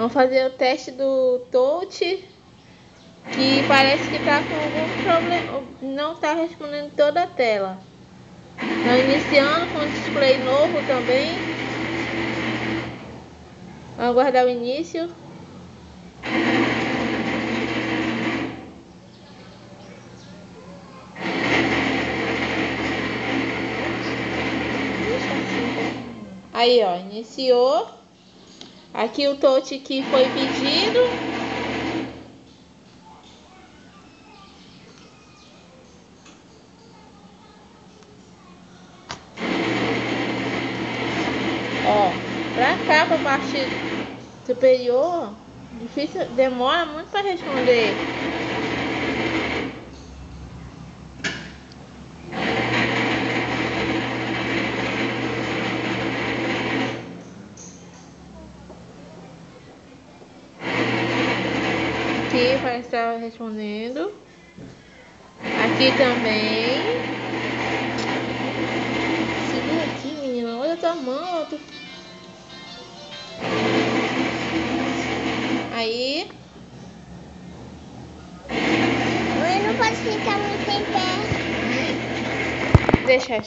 Vamos fazer o teste do touch, que parece que tá com algum problema, não tá respondendo toda a tela. Tá iniciando com display novo também. Vamos aguardar o início. Aí, ó, iniciou. Aqui o touch que foi pedido. Ó, pra cá, pra parte superior, difícil, demora muito para responder. Aqui parece estar respondendo. Aqui também. Segura aqui, menina. Olha a tua mão. Aí. Eu não posso ficar muito em pé. Deixa.